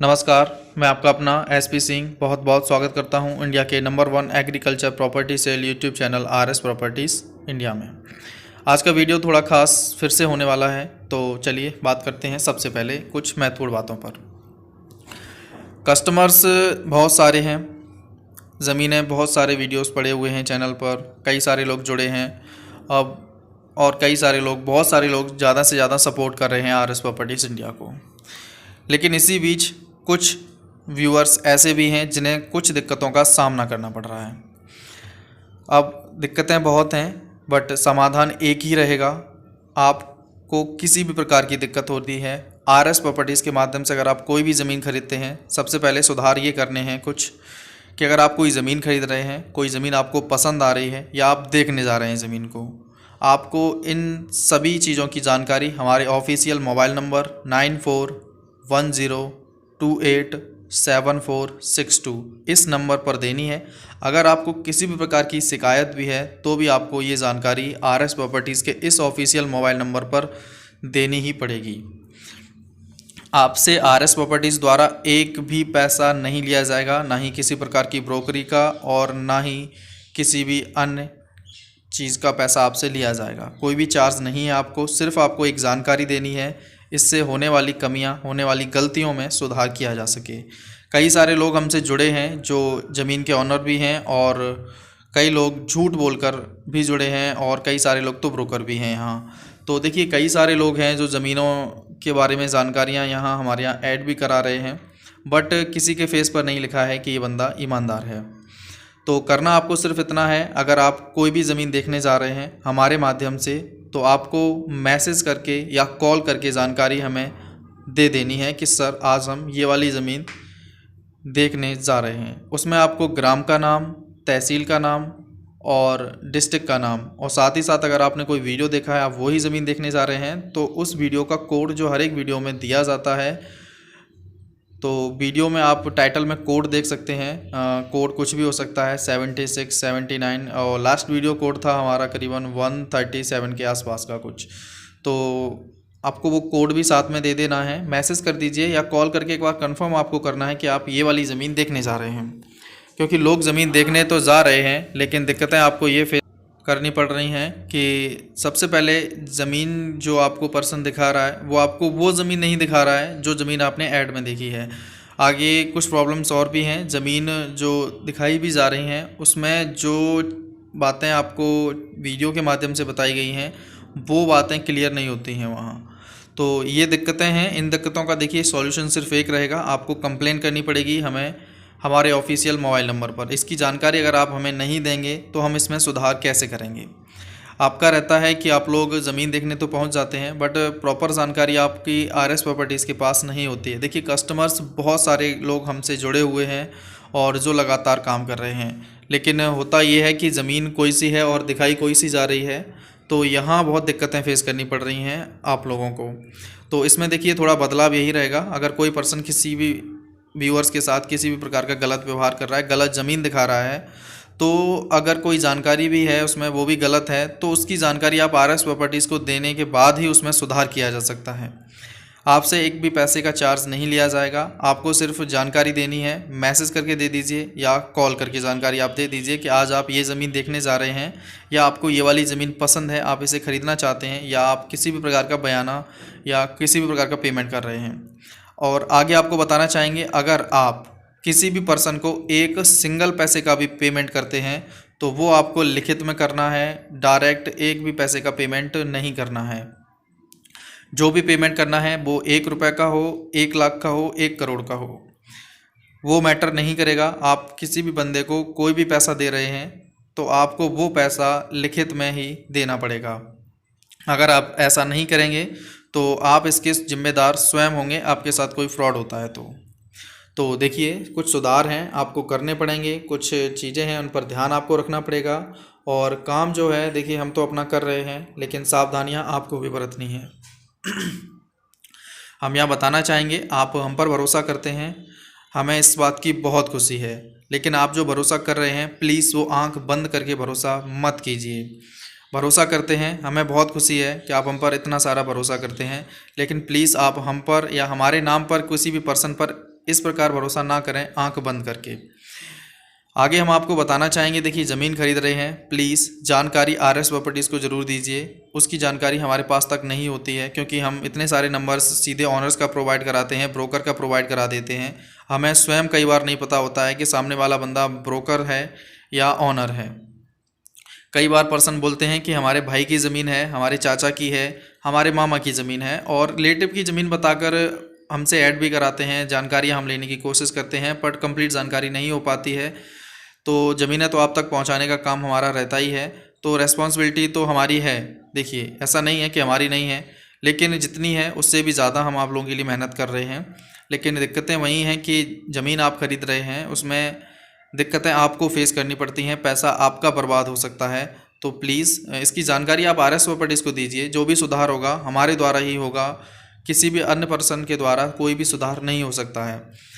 नमस्कार, मैं आपका अपना एसपी सिंह बहुत बहुत स्वागत करता हूं इंडिया के number 1 agriculture property sale YouTube channel RS properties India में। आज का वीडियो थोड़ा खास फिर से होने वाला है, तो चलिए बात करते हैं सबसे पहले कुछ महत्वपूर्ण बातों पर। कस्टमर्स बहुत सारे हैं, ज़मीनें बहुत सारे वीडियोस पड़े हुए हैं चैनल पर, कई सारे लोग जुड़े हैं अब, और कई सारे लोग बहुत सारे लोग ज़्यादा से ज़्यादा सपोर्ट कर रहे हैं आरएस प्रॉपर्टीज़ इंडिया को। लेकिन इसी बीच कुछ व्यूअर्स ऐसे भी हैं जिन्हें कुछ दिक्कतों का सामना करना पड़ रहा है। अब दिक्कतें बहुत हैं बट समाधान एक ही रहेगा। आपको किसी भी प्रकार की दिक्कत होती है, आरएस प्रॉपर्टीज़ के माध्यम से अगर आप कोई भी ज़मीन खरीदते हैं, सबसे पहले सुधार ये करने हैं कुछ कि अगर आप कोई ज़मीन खरीद रहे हैं, कोई ज़मीन आपको पसंद आ रही है या आप देखने जा रहे हैं ज़मीन को, आपको इन सभी चीज़ों की जानकारी हमारे ऑफिशियल मोबाइल नंबर 9410287462 इस नंबर पर देनी है। अगर आपको किसी भी प्रकार की शिकायत भी है तो भी आपको ये जानकारी आरएस प्रॉपर्टीज़ के इस ऑफिशियल मोबाइल नंबर पर देनी ही पड़ेगी। आपसे आरएस प्रॉपर्टीज़ द्वारा एक भी पैसा नहीं लिया जाएगा, ना ही किसी प्रकार की ब्रोकरी का और ना ही किसी भी अन्य चीज़ का पैसा आपसे लिया जाएगा। कोई भी चार्ज नहीं है आपको, सिर्फ आपको एक जानकारी देनी है, इससे होने वाली कमियां, होने वाली गलतियों में सुधार किया जा सके। कई सारे लोग हमसे जुड़े हैं जो ज़मीन के ऑनर भी हैं और कई लोग झूठ बोलकर भी जुड़े हैं और कई सारे लोग तो ब्रोकर भी हैं यहाँ। तो देखिए, कई सारे लोग हैं जो ज़मीनों के बारे में जानकारियाँ यहाँ हमारे यहाँ ऐड भी करा रहे हैं, बट किसी के फेस पर नहीं लिखा है कि ये बंदा ईमानदार है। तो करना आपको सिर्फ इतना है, अगर आप कोई भी ज़मीन देखने जा रहे हैं हमारे माध्यम से, तो आपको मैसेज करके या कॉल करके जानकारी हमें दे देनी है कि सर आज हम ये वाली ज़मीन देखने जा रहे हैं। उसमें आपको ग्राम का नाम, तहसील का नाम और डिस्ट्रिक्ट का नाम, और साथ ही साथ अगर आपने कोई वीडियो देखा है, आप वही ज़मीन देखने जा रहे हैं, तो उस वीडियो का कोड जो हर एक वीडियो में दिया जाता है, तो वीडियो में आप टाइटल में कोड देख सकते हैं। कोड कुछ भी हो सकता है, 76, 79, और लास्ट वीडियो कोड था हमारा करीबन 137 के आसपास का कुछ। तो आपको वो कोड भी साथ में दे देना है, मैसेज कर दीजिए या कॉल करके एक बार कंफर्म आपको करना है कि आप ये वाली ज़मीन देखने जा रहे हैं। क्योंकि लोग ज़मीन देखने तो जा रहे हैं, लेकिन दिक्कतें आपको ये फेस करनी पड़ रही हैं कि सबसे पहले ज़मीन जो आपको पर्सन दिखा रहा है वो आपको वो ज़मीन नहीं दिखा रहा है जो ज़मीन आपने ऐड में देखी है। आगे कुछ प्रॉब्लम्स और भी हैं। ज़मीन जो दिखाई भी जा रही हैं उसमें जो बातें आपको वीडियो के माध्यम से बताई गई हैं वो बातें क्लियर नहीं होती हैं वहाँ। तो ये दिक्कतें हैं। इन दिक्कतों का देखिए सॉल्यूशन सिर्फ एक रहेगा, आपको कंप्लेन करनी पड़ेगी हमें हमारे ऑफिशियल मोबाइल नंबर पर। इसकी जानकारी अगर आप हमें नहीं देंगे तो हम इसमें सुधार कैसे करेंगे। आपका रहता है कि आप लोग ज़मीन देखने तो पहुंच जाते हैं, बट प्रॉपर जानकारी आपकी आरएस प्रॉपर्टीज़ के पास नहीं होती है। देखिए, कस्टमर्स बहुत सारे लोग हमसे जुड़े हुए हैं और जो लगातार काम कर रहे हैं, लेकिन होता ये है कि ज़मीन कोई सी है और दिखाई कोई सी जा रही है, तो यहाँ बहुत दिक्कतें फेस करनी पड़ रही हैं आप लोगों को। तो इसमें देखिए थोड़ा बदलाव यही रहेगा, अगर कोई पर्सन किसी भी व्यूअर्स के साथ किसी भी प्रकार का गलत व्यवहार कर रहा है, गलत ज़मीन दिखा रहा है, तो अगर कोई जानकारी भी है उसमें वो भी गलत है, तो उसकी जानकारी आप आरएस प्रॉपर्टीज़ को देने के बाद ही उसमें सुधार किया जा सकता है। आपसे एक भी पैसे का चार्ज नहीं लिया जाएगा, आपको सिर्फ जानकारी देनी है। मैसेज करके दे दीजिए या कॉल करके जानकारी आप दे दीजिए कि आज आप ये ज़मीन देखने जा रहे हैं या आपको ये वाली ज़मीन पसंद है, आप इसे ख़रीदना चाहते हैं, या आप किसी भी प्रकार का बयाना या किसी भी प्रकार का पेमेंट कर रहे हैं। और आगे आपको बताना चाहेंगे, अगर आप किसी भी पर्सन को एक सिंगल पैसे का भी पेमेंट करते हैं तो वो आपको लिखित में करना है, डायरेक्ट एक भी पैसे का पेमेंट नहीं करना है। जो भी पेमेंट करना है वो 1 रुपये का हो, 1 लाख का हो, 1 करोड़ का हो, वो मैटर नहीं करेगा। आप किसी भी बंदे को कोई भी पैसा दे रहे हैं तो आपको वो पैसा लिखित में ही देना पड़ेगा। अगर आप ऐसा नहीं करेंगे तो आप इसके जिम्मेदार स्वयं होंगे, आपके साथ कोई फ्रॉड होता है तो देखिए कुछ सुधार हैं आपको करने पड़ेंगे, कुछ चीज़ें हैं उन पर ध्यान आपको रखना पड़ेगा। और काम जो है देखिए हम तो अपना कर रहे हैं, लेकिन सावधानियां आपको भी बरतनी है। हम यहाँ बताना चाहेंगे, आप हम पर भरोसा करते हैं, हमें इस बात की बहुत खुशी है, लेकिन आप जो भरोसा कर रहे हैं प्लीज़ वो आंख बंद करके भरोसा मत कीजिए। भरोसा करते हैं, हमें बहुत खुशी है कि आप हम पर इतना सारा भरोसा करते हैं, लेकिन प्लीज़ आप हम पर या हमारे नाम पर किसी भी पर्सन पर इस प्रकार भरोसा ना करें आंख बंद करके। आगे हम आपको बताना चाहेंगे, देखिए ज़मीन खरीद रहे हैं, प्लीज़ जानकारी आरएस प्रॉपर्टीज़ को ज़रूर दीजिए। उसकी जानकारी हमारे पास तक नहीं होती है, क्योंकि हम इतने सारे नंबर्स सीधे ऑनर्स का प्रोवाइड कराते हैं, ब्रोकर का प्रोवाइड करा देते हैं। हमें स्वयं कई बार नहीं पता होता है कि सामने वाला बंदा ब्रोकर है या ऑनर है। कई बार पर्सन बोलते हैं कि हमारे भाई की ज़मीन है, हमारे चाचा की है, हमारे मामा की ज़मीन है, और रिलेटिव की ज़मीन बताकर हमसे ऐड भी कराते हैं, जानकारियाँ हम लेने की कोशिश करते हैं, बट कंप्लीट जानकारी नहीं हो पाती है। तो ज़मीनें तो आप तक पहुंचाने का काम हमारा रहता ही है, तो रेस्पॉन्सिबिलिटी तो हमारी है। देखिए, ऐसा नहीं है कि हमारी नहीं है, लेकिन जितनी है उससे भी ज़्यादा हम आप लोगों के लिए मेहनत कर रहे हैं। लेकिन दिक्कतें वही हैं कि ज़मीन आप खरीद रहे हैं, उसमें दिक्कतें आपको फेस करनी पड़ती हैं, पैसा आपका बर्बाद हो सकता है। तो प्लीज़ इसकी जानकारी आप आरएस प्रॉपर्टीज़ को दीजिए। जो भी सुधार होगा हमारे द्वारा ही होगा, किसी भी अन्य पर्सन के द्वारा कोई भी सुधार नहीं हो सकता है।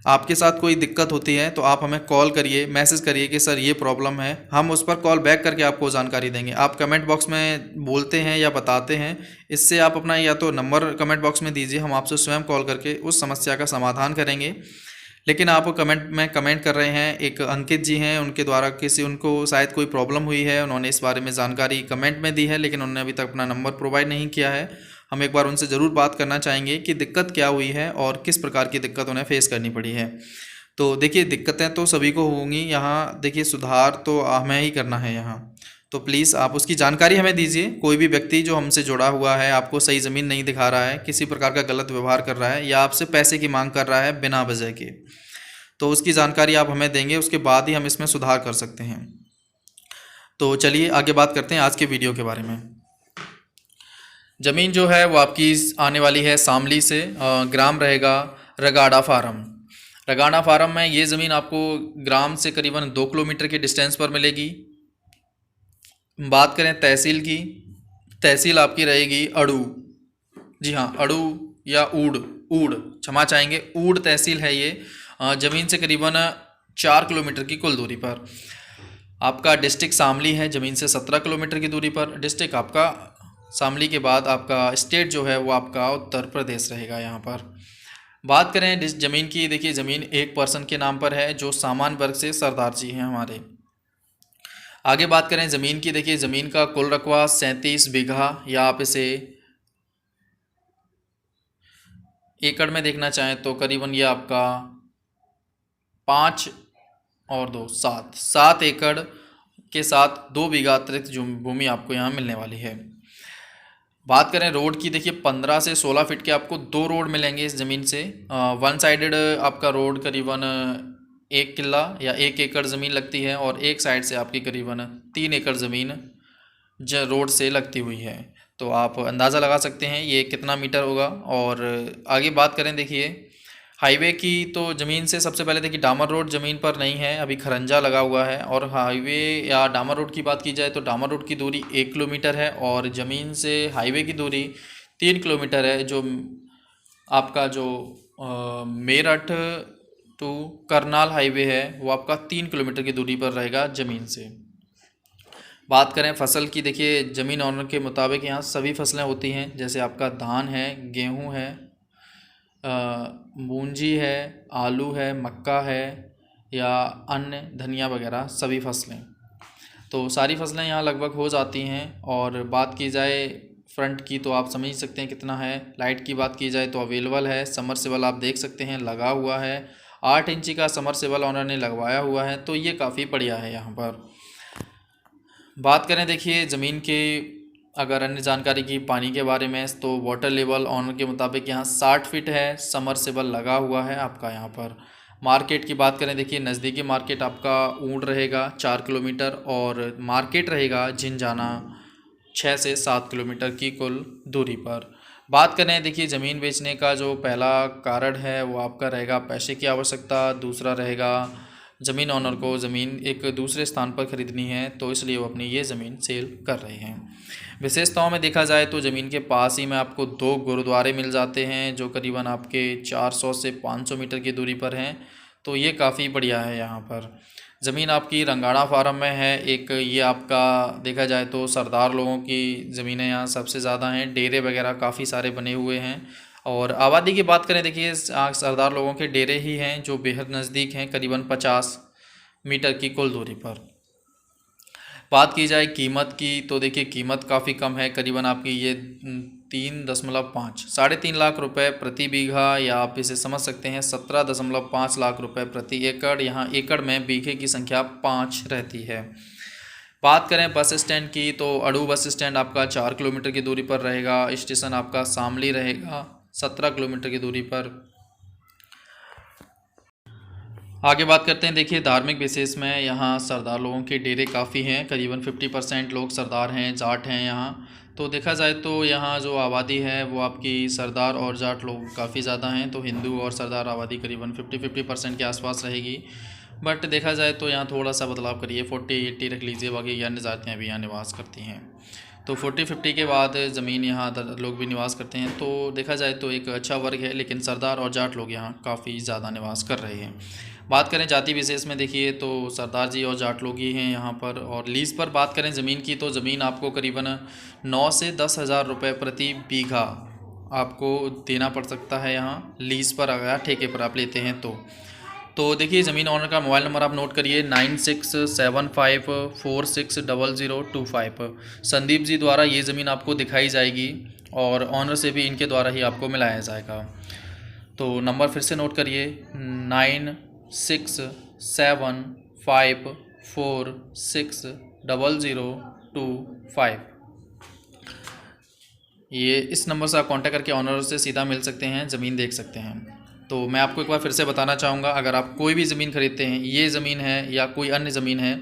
आपके साथ कोई दिक्कत होती है तो आप हमें कॉल करिए, मैसेज करिए कि सर ये प्रॉब्लम है, हम उस पर कॉल बैक करके आपको जानकारी देंगे। आप कमेंट बॉक्स में बोलते हैं या बताते हैं, इससे आप अपना या तो नंबर कमेंट बॉक्स में दीजिए, हम आपसे स्वयं कॉल करके उस समस्या का समाधान करेंगे। लेकिन आप कमेंट में कमेंट कर रहे हैं, एक अंकित जी हैं, उनके द्वारा उनको शायद कोई प्रॉब्लम हुई है, उन्होंने इस बारे में जानकारी कमेंट में दी है, लेकिन उन्होंने अभी तक अपना नंबर प्रोवाइड नहीं किया है। हम एक बार उनसे ज़रूर बात करना चाहेंगे कि दिक्कत क्या हुई है और किस प्रकार की दिक्कत उन्हें फेस करनी पड़ी है। तो देखिए, दिक्कतें तो सभी को होंगी, यहाँ देखिए सुधार तो हमें ही करना है यहाँ। तो प्लीज़ आप उसकी जानकारी हमें दीजिए। कोई भी व्यक्ति जो हमसे जुड़ा हुआ है, आपको सही ज़मीन नहीं दिखा रहा है, किसी प्रकार का गलत व्यवहार कर रहा है या आपसे पैसे की मांग कर रहा है बिना वजह के, तो उसकी जानकारी आप हमें देंगे, उसके बाद ही हम इसमें सुधार कर सकते हैं। तो चलिए आगे बात करते हैं आज के वीडियो के बारे में। ज़मीन जो है वो आपकी आने वाली है शामली से, ग्राम रहेगा रगाड़ा फार्म। रगाड़ा फार्म में ये ज़मीन आपको ग्राम से करीबन 2 किलोमीटर के डिस्टेंस पर मिलेगी। बात करें तहसील की, तहसील आपकी रहेगी अड़ू। जी हाँ, अड़ू या ऊड़, ऊड़ क्षमा चाहेंगे, ऊड़ तहसील है ये। ज़मीन से करीबन 4 किलोमीटर की कुल दूरी पर। आपका डिस्ट्रिक्ट शामली है, ज़मीन से 17 किलोमीटर की दूरी पर। डिस्ट्रिक्ट आपका शामली के बाद आपका स्टेट जो है वो आपका उत्तर प्रदेश रहेगा यहाँ पर। बात करें ज़मीन की, देखिए ज़मीन एक पर्सन के नाम पर है जो सामान्य वर्ग से सरदार जी हैं हमारे। आगे बात करें ज़मीन की, देखिए ज़मीन का कुल रकबा 37 बीघा, या आप इसे एकड़ में देखना चाहें तो करीबन ये आपका 5 और 2 7 एकड़ के साथ 2 बीघा अतिरिक्त भूमि आपको यहाँ मिलने वाली है। बात करें रोड की, देखिए 15 से 16 फीट के आपको 2 रोड मिलेंगे इस ज़मीन से। वन साइडेड आपका रोड करीबन 1 किला या 1 एकड़ ज़मीन लगती है, और एक साइड से आपकी करीबन 3 एकड़ ज़मीन रोड से लगती हुई है। तो आप अंदाज़ा लगा सकते हैं ये कितना मीटर होगा। और आगे बात करें, देखिए हाईवे की, तो ज़मीन से सबसे पहले देखिए डामर रोड ज़मीन पर नहीं है, अभी खरंजा लगा हुआ है। और हाईवे या डामर रोड की बात की जाए तो डामर रोड की दूरी 1 किलोमीटर है, और ज़मीन से हाईवे की दूरी 3 किलोमीटर है। जो आपका जो मेरठ टू करनाल हाईवे है वो आपका 3 किलोमीटर की दूरी पर रहेगा ज़मीन से। बात करें फसल की, देखिए ज़मीन ऑनर के मुताबिक यहाँ सभी फसलें होती हैं, जैसे आपका धान है, गेहूँ है, मूंजी है, आलू है, मक्का है, या अन्य धनिया वगैरह सभी फसलें। तो सारी फसलें यहाँ लगभग हो जाती हैं। और बात की जाए फ्रंट की तो आप समझ सकते हैं कितना है। लाइट की बात की जाए तो अवेलेबल है। समरसेबल आप देख सकते हैं लगा हुआ है, 8 इंची का समरसेबल ऑनर ने लगवाया हुआ है, तो ये काफ़ी बढ़िया है यहाँ पर। बात करें देखिए ज़मीन के अगर अन्य जानकारी की पानी के बारे में, तो वाटर लेवल ऑनर के मुताबिक यहाँ 60 फीट है, समरसेबल लगा हुआ है आपका यहाँ पर। मार्केट की बात करें, देखिए नज़दीकी मार्केट आपका ऊँट रहेगा 4 किलोमीटर, और मार्केट रहेगा झिंझाना 6 से 7 किलोमीटर की कुल दूरी पर। बात करें देखिए ज़मीन बेचने का जो पहला कारण है वो आपका रहेगा पैसे की आवश्यकता, दूसरा रहेगा ज़मीन ऑनर को ज़मीन एक दूसरे स्थान पर ख़रीदनी है, तो इसलिए वो अपनी ये ज़मीन सेल कर रहे हैं। विशेषताओं में देखा जाए तो ज़मीन के पास ही में आपको 2 गुरुद्वारे मिल जाते हैं जो करीबन आपके 400 से 500 मीटर की दूरी पर हैं, तो ये काफ़ी बढ़िया है यहाँ पर। ज़मीन आपकी रंगाड़ा फार्म में है। एक ये आपका देखा जाए तो सरदार लोगों की ज़मीनें यहाँ सबसे ज़्यादा हैं, डेरे वगैरह काफ़ी सारे बने हुए हैं। और आबादी की बात करें, देखिए सरदार लोगों के डेरे ही हैं जो बेहद नज़दीक हैं, करीबन 50 मीटर की कुल दूरी पर। बात की जाए कीमत की, तो देखिए कीमत काफ़ी कम है, करीबन आपकी ये 3.5 3.5 लाख रुपए प्रति बीघा, या आप इसे समझ सकते हैं 17.5 लाख रुपए प्रति एकड़। यहाँ एकड़ में बीघे की संख्या 5 रहती है। बात करें बस स्टैंड की, तो अड़ू बस स्टैंड आपका 4 किलोमीटर की दूरी पर रहेगा। स्टेशन आपका शामली रहेगा 17 किलोमीटर की दूरी पर। आगे बात करते हैं, देखिए धार्मिक विशेष में यहाँ सरदार लोगों के डेरे काफ़ी हैं, करीबन 50% लोग सरदार हैं, जाट हैं यहाँ। तो देखा जाए तो यहाँ जो आबादी है वो आपकी सरदार और जाट लोग काफ़ी ज़्यादा हैं, तो हिंदू और सरदार आबादी करीबन 50-50% के आसपास रहेगी। बट देखा जाए तो यहाँ थोड़ा सा बदलाव करिए, 40-80 रख लीजिए, बाकी अन्य जातियाँ भी यहाँ निवास करती हैं। तो 40-50 के बाद ज़मीन यहाँ अदर लोग भी निवास करते हैं, तो देखा जाए तो एक अच्छा वर्ग है, लेकिन सरदार और जाट लोग यहाँ काफ़ी ज़्यादा निवास कर रहे हैं। बात करें जाति विशेष में, देखिए तो सरदार जी और जाट लोग ही हैं यहाँ पर। और लीज़ पर बात करें ज़मीन की, तो ज़मीन आपको करीबन 9 से 10 हज़ार रुपये प्रति बीघा आपको देना पड़ सकता है यहाँ लीज़ पर, अगर ठेके पर आप लेते हैं तो देखिए ज़मीन ऑनर का मोबाइल नंबर आप नोट करिए 9675460025। संदीप जी द्वारा ये ज़मीन आपको दिखाई जाएगी और ऑनर से भी इनके द्वारा ही आपको मिलाया जाएगा। तो नंबर फिर से नोट करिए 9675460025। ये इस नंबर से आप कांटेक्ट करके ऑनर से सीधा मिल सकते हैं, ज़मीन देख सकते हैं। तो मैं आपको एक बार फिर से बताना चाहूँगा, अगर आप कोई भी ज़मीन खरीदते हैं, ये ज़मीन है या कोई अन्य ज़मीन है,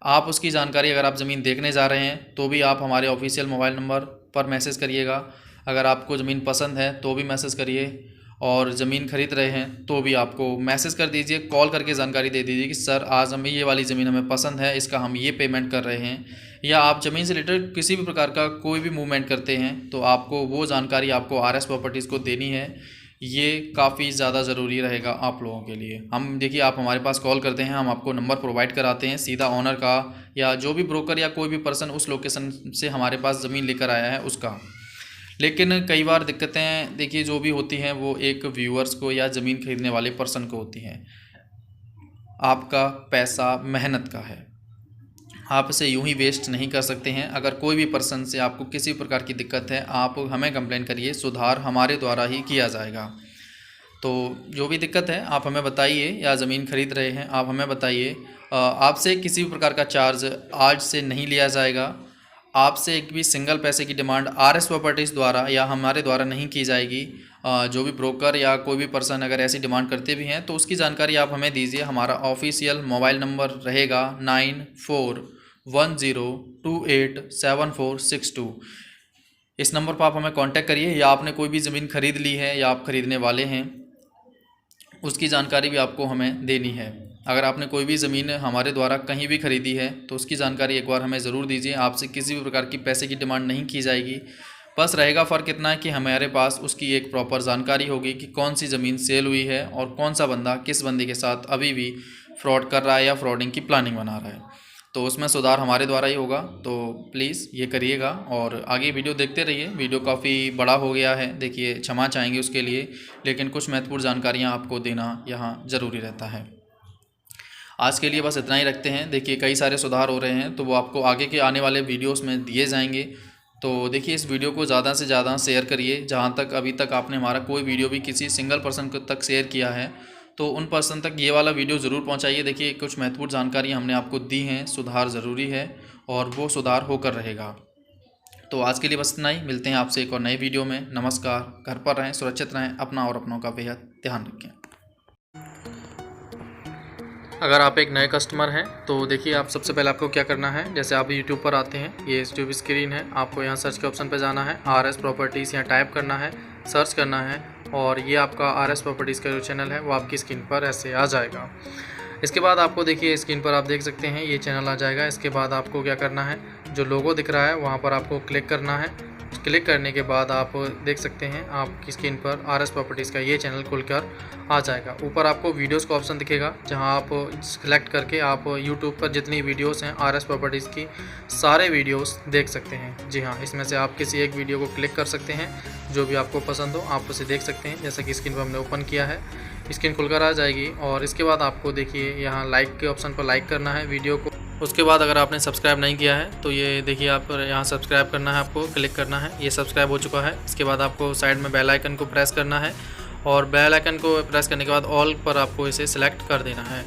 आप उसकी जानकारी अगर आप ज़मीन देखने जा रहे हैं तो भी आप हमारे ऑफिशियल मोबाइल नंबर पर मैसेज करिएगा। अगर आपको ज़मीन पसंद है तो भी मैसेज करिए, और ज़मीन खरीद रहे हैं तो भी आपको मैसेज कर दीजिए, कॉल करके जानकारी दे दीजिए कि सर आज हमें ये वाली ज़मीन हमें पसंद है, इसका हम ये पेमेंट कर रहे हैं। या आप ज़मीन से रिलेटेड किसी भी प्रकार का कोई भी मूवमेंट करते हैं तो आपको वो जानकारी आपको आर एस प्रॉपर्टीज़ को देनी है। ये काफ़ी ज़्यादा ज़रूरी रहेगा आप लोगों के लिए। हम देखिए आप हमारे पास कॉल करते हैं, हम आपको नंबर प्रोवाइड कराते हैं सीधा ऑनर का, या जो भी ब्रोकर या कोई भी पर्सन उस लोकेशन से हमारे पास ज़मीन लेकर आया है उसका। लेकिन कई बार दिक्कतें देखिए जो भी होती हैं वो एक व्यूअर्स को या ज़मीन खरीदने वाले पर्सन को होती हैं। आपका पैसा मेहनत का है, आप इसे यूं ही वेस्ट नहीं कर सकते हैं। अगर कोई भी पर्सन से आपको किसी प्रकार की दिक्कत है, आप हमें कंप्लेन करिए, सुधार हमारे द्वारा ही किया जाएगा। तो जो भी दिक्कत है आप हमें बताइए, या ज़मीन खरीद रहे हैं आप हमें बताइए। आपसे किसी भी प्रकार का चार्ज आज से नहीं लिया जाएगा। आपसे एक भी सिंगल पैसे की डिमांड आर एस प्रॉपर्टीज़ द्वारा या हमारे द्वारा नहीं की जाएगी। जो भी ब्रोकर या कोई भी पर्सन अगर ऐसी डिमांड करते भी हैं तो उसकी जानकारी आप हमें दीजिए। हमारा ऑफिशियल मोबाइल नंबर रहेगा 9410287462। इस नंबर पर आप हमें कांटेक्ट करिए, या आपने कोई भी ज़मीन खरीद ली है या आप ख़रीदने वाले हैं उसकी जानकारी भी आपको हमें देनी है। अगर आपने कोई भी ज़मीन हमारे द्वारा कहीं भी ख़रीदी है तो उसकी जानकारी एक बार हमें ज़रूर दीजिए। आपसे किसी भी प्रकार की पैसे की डिमांड नहीं की जाएगी। बस रहेगा फ़र्क इतना है कि हमारे पास उसकी एक प्रॉपर जानकारी होगी कि कौन सी ज़मीन सेल हुई है और कौन सा बंदा किस बंदे के साथ अभी भी फ्रॉड कर रहा है या फ्रॉडिंग की प्लानिंग बना रहा है। तो उसमें सुधार हमारे द्वारा ही होगा। तो प्लीज़ ये करिएगा और आगे वीडियो देखते रहिए। वीडियो काफ़ी बड़ा हो गया है, देखिए क्षमा चाहेंगे उसके लिए, लेकिन कुछ महत्वपूर्ण जानकारियाँ आपको देना यहाँ ज़रूरी रहता है। आज के लिए बस इतना ही रखते हैं। देखिए कई सारे सुधार हो रहे हैं तो वो आपको आगे के आने वाले वीडियोस में दिए जाएंगे। तो देखिए इस वीडियो को ज़्यादा से ज़्यादा शेयर करिए। जहाँ तक अभी तक आपने हमारा कोई वीडियो भी किसी सिंगल पर्सन तक शेयर किया है तो उन पर्सन तक ये वाला वीडियो ज़रूर पहुँचाइए। देखिए कुछ महत्वपूर्ण जानकारी हमने आपको दी हैं, सुधार ज़रूरी है और वो सुधार होकर रहेगा। तो आज के लिए बस इतना ही, मिलते हैं आपसे एक और नए वीडियो में। नमस्कार। घर पर रहें, सुरक्षित रहें, अपना और अपनों का बेहद ध्यान रखें। अगर आप एक नए कस्टमर हैं तो देखिए आप सबसे पहले आपको क्या करना है, जैसे आप यूट्यूब पर आते हैं, ये यूट्यूब स्क्रीन है, आपको यहाँ सर्च के ऑप्शन पर जाना है, आर एस प्रॉपर्टीज़ यहाँ टाइप करना है, सर्च करना है और ये आपका आर एस प्रॉपर्टीज़ का जो चैनल है वो आपकी स्क्रीन पर ऐसे आ जाएगा। इसके बाद आपको देखिए स्क्रीन पर आप देख सकते हैं ये चैनल आ जाएगा। इसके बाद आपको क्या करना है, जो लोगो दिख रहा है वहाँ पर आपको क्लिक करना है। क्लिक करने के बाद आप देख सकते हैं आपकी स्क्रीन पर RS प्रॉपर्टीज़ का ये चैनल खुलकर आ जाएगा। ऊपर आपको वीडियोज़ का ऑप्शन दिखेगा, जहां आप सिलेक्ट करके आप यूट्यूब पर जितनी वीडियोस हैं RS प्रॉपर्टीज़ की सारे वीडियोस देख सकते हैं। जी हाँ, इसमें से आप किसी एक वीडियो को क्लिक कर सकते हैं, जो भी आपको पसंद हो आप उसे देख सकते हैं। जैसा कि स्क्रीन पर हमने ओपन किया है, स्क्रीन खुलकर आ जाएगी और इसके बाद आपको देखिए यहाँ लाइक के ऑप्शन पर लाइक करना है वीडियो को। उसके बाद अगर आपने सब्सक्राइब नहीं किया है तो ये देखिए आप यहाँ सब्सक्राइब करना है, आपको क्लिक करना है। ये सब्सक्राइब हो चुका है। इसके बाद आपको साइड में बेल आइकन को प्रेस करना है और बेल आइकन को प्रेस करने के बाद ऑल पर आपको इसे सिलेक्ट कर देना है।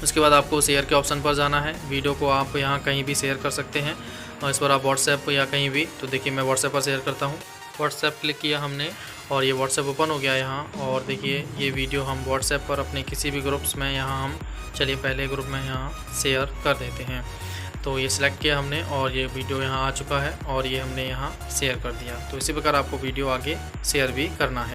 उसके बाद आपको शेयर के ऑप्शन पर जाना है। वीडियो को आप यहाँ कहीं भी शेयर कर सकते हैं और इस पर आप व्हाट्सएप या कहीं भी, तो देखिए मैं व्हाट्सएप पर शेयर करता हूँ। व्हाट्सएप क्लिक किया हमने और ये व्हाट्सएप ओपन हो गया यहाँ। और देखिए ये वीडियो हम व्हाट्सएप पर अपने किसी भी ग्रुप्स में यहाँ हम चलिए पहले ग्रुप में यहाँ शेयर कर देते हैं। तो ये सिलेक्ट किया हमने और ये वीडियो यहाँ आ चुका है और ये हमने यहाँ शेयर कर दिया। तो इसी प्रकार आपको वीडियो आगे शेयर भी करना है।